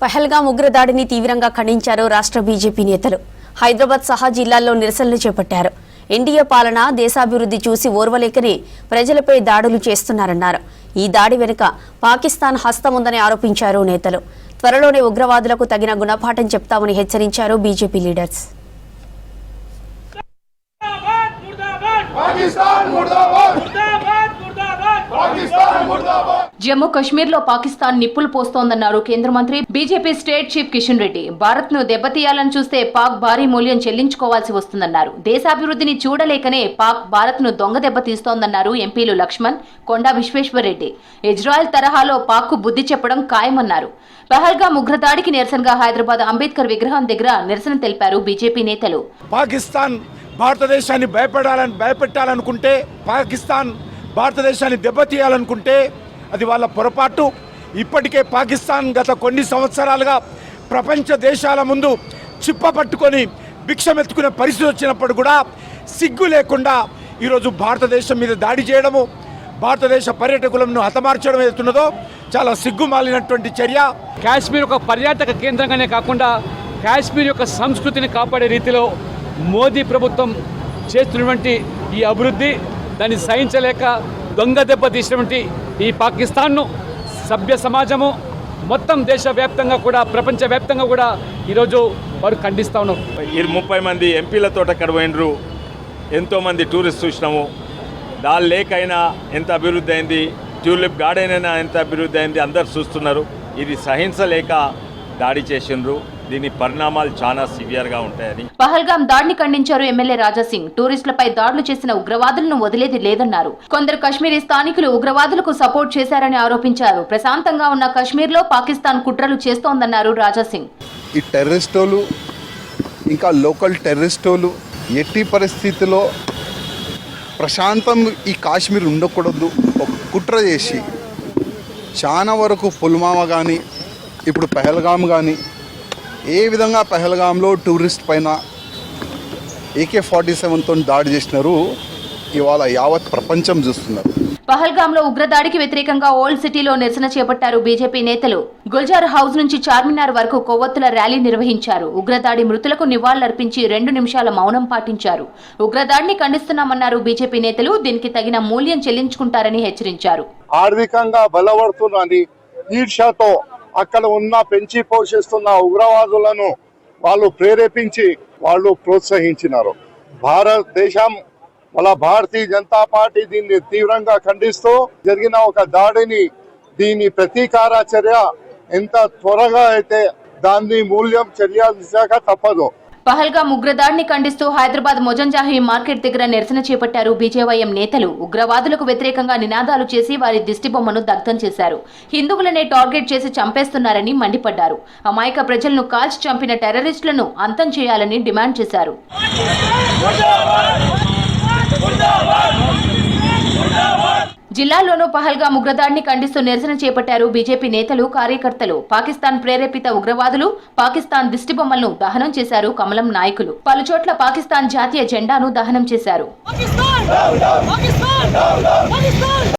పహల్గామ్ ఉగ్రదాడిని తీవ్రంగా ఖండించారు రాష్ట్ర బీజేపీ నేతలు. హైదరాబాద్ సహా జిల్లాల్లో నిరసనలు చేపట్టారు. ఎన్డీఏ పాలన దేశాభివృద్ధి చూసి ఓర్వలేకని ప్రజలపై దాడులు చేస్తున్నారన్నారు. ఈ దాడి వెనుక పాకిస్తాన్ హస్తం ఉందని ఆరోపించారు నేతలు. త్వరలోనే ఉగ్రవాదులకు తగిన గుణపాఠం చెప్తామని హెచ్చరించారు బీజేపీ లీడర్స్. జమ్మూ కశ్మీర్ లో పాకిస్తాన్ నిప్పులు పోస్తోందన్నారు కేంద్ర మంత్రి BJP state chief Kishan Reddy. Bharat ను దెబ్బతీయాలని చూస్తే పాక్ భారీ మూల్యం చెల్లించుకోవాల్సి వస్తుందన్నారు. దేశాభివృద్ధిని చూడలేకనే పాక్ భారత్ ను దొంగ దెబ్బతీస్తోందన్నారు ఎంపీలు లక్ష్మణ్, కొండా విశ్వేశ్వరరెడ్డి. ఇజ్రాయెల్ తరహాలో పాక్ కు బుద్ధి చెప్పడం ఖాయమన్నారు. పహల్గామ్ ఉగ్రదాడికి నిరసనగా హైదరాబాద్ అంబేద్కర్ విగ్రహం దగ్గర నిరసన తెలిపారు బీజేపీ నేతలు. పాకిస్తాన్ భారతదేశాన్ని భయపెట్టాలనుకుంటే, పాకిస్తాన్ భారతదేశాన్ని దెబ్బతీయాలనుకుంటే అది వాళ్ళ పొరపాటు. ఇప్పటికే పాకిస్తాన్ గత కొన్ని సంవత్సరాలుగా ప్రపంచ దేశాల ముందు చిప్ప పట్టుకొని భిక్షమెత్తుకునే పరిస్థితి వచ్చినప్పుడు కూడా సిగ్గు లేకుండా ఈరోజు భారతదేశం మీద దాడి చేయడము, భారతదేశ పర్యాటకులను హతమార్చడం ఏదైతున్నదో చాలా సిగ్గుమాలినటువంటి చర్య. కాశ్మీర్ ఒక పర్యాటక కేంద్రంగానే కాకుండా కాశ్మీర్ యొక్క సంస్కృతిని కాపాడే రీతిలో మోదీ ప్రభుత్వం చేస్తున్నటువంటి ఈ అభివృద్ధి దాన్ని సహించలేక దొంగ దెబ్బతీసినటువంటి ఈ పాకిస్తాన్ను సభ్య సమాజము మొత్తం దేశవ్యాప్తంగా కూడా ప్రపంచవ్యాప్తంగా కూడా ఈరోజు వారు ఖండిస్తూ ఉన్నారు. 30 మంది ఎంపీలతో అక్కడ పోయినరు, ఎంతోమంది టూరిస్ట్ చూసినాము. దాల్ లేక్ అయినా ఎంత అభివృద్ధి అయింది, ట్యూలిప్ గార్డెన్ అయినా ఎంత అభివృద్ధి అయింది, అందరు చూస్తున్నారు. ఇది సహించలేక దాడి చేసినారు. దీని పరిణామాలు చాలా సివియర్గా ఉంటాయని పహల్గామ్ దాడిని ఖండించారు ఎమ్మెల్యే రాజాసింగ్. టూరిస్టులపై దాడులు చేసిన ఉగ్రవాదులను వదిలేది లేదన్నారు. కొందరు కశ్మీరీ స్థానికులు ఉగ్రవాదులకు సపోర్ట్ చేశారని ఆరోపించారు. ప్రశాంతంగా ఉన్న కశ్మీర్లో పాకిస్తాన్ కుట్రలు చేస్తోందన్నారు రాజాసింగ్. ఈ టెర్రరిస్టోలు ఇంకా లోకల్ టెర్రరిస్టోలు ఎట్టి పరిస్థితిలో ప్రశాంతం ఈ కాశ్మీర్ ఉండకూడదు ఒక కుట్ర చేసి చాలా వరకు పుల్వామా కానీ ఇప్పుడు పహల్గామ్ కానీ ఏ విధంగా పహల్గామ్లో టూరిస్ట్ పైన AK-47తో దాడి చేసినారు. ఇవాళ యావత్ ప్రపంచం చూస్తున్నారు. పహల్గామ్ లో ఉగ్రదాడికి వ్యతిరేకంగా ఓల్డ్ సిటీలో నిరసన చేపట్టారు బీజేపీ నేతలు. గుల్జార్ హౌస్ నుంచి చార్మినార్ వరకు కొవ్వొత్తుల ర్యాలీ నిర్వహించారు. ఉగ్రదాడి మృతులకు నివాళులర్పించి 2 నిమిషాల మౌనం పాటించారు. ఉగ్రదాడిని ఖండిస్తున్నామన్నారు బీజేపీ నేతలు. దీనికి తగిన మూల్యం చెల్లించుకుంటారని హెచ్చరించారు. ఆర్థికంగా బలపడుతున్నది ఈర్ష్యతో అక్కడ ఉన్న పెంచి పోషిస్తున్న ఉగ్రవాదులను వాళ్ళు ప్రేరేపించి వాళ్ళు ప్రోత్సహించినారు. భారతదేశం భారతీయ జనతా పార్టీ దీన్ని తీవ్రంగా ఖండిస్తూ జరిగిన ఒక దాడిని దీని ప్రతీకార చర్య ఎంత త్వరగా అయితే దాన్ని మూల్యం చెల్లించక తప్పదు. పహల్గామ్ ఉగ్రదాడిని ఖండిస్తూ హైదరాబాద్ మొజంజాహి మార్కెట్ దగ్గర నిరసన చేపట్టారు బీజేవైఎం నేతలు. ఉగ్రవాదులకు వ్యతిరేకంగా నినాదాలు చేసి వారి దిష్టిబొమ్మను దగ్ధం చేశారు. హిందువులనే టార్గెట్ చేసి చంపేస్తున్నారని మండిపడ్డారు. అమాయక ప్రజలను కాల్చి చంపిన టెర్రరిస్టులను అంతం చేయాలని డిమాండ్ చేశారు. జిల్లాల్లోనూ పహల్గామ్ ఉగ్రదాడిని ఖండిస్తూ నిరసన చేపట్టారు బీజేపీ నేతలు, కార్యకర్తలు. పాకిస్తాన్ ప్రేరేపిత ఉగ్రవాదులు, పాకిస్తాన్ దిష్టిబొమ్మలను దహనం చేశారు కమలం నాయకులు. పలుచోట్ల పాకిస్తాన్ జాతీయ జెండాను దహనం చేశారు.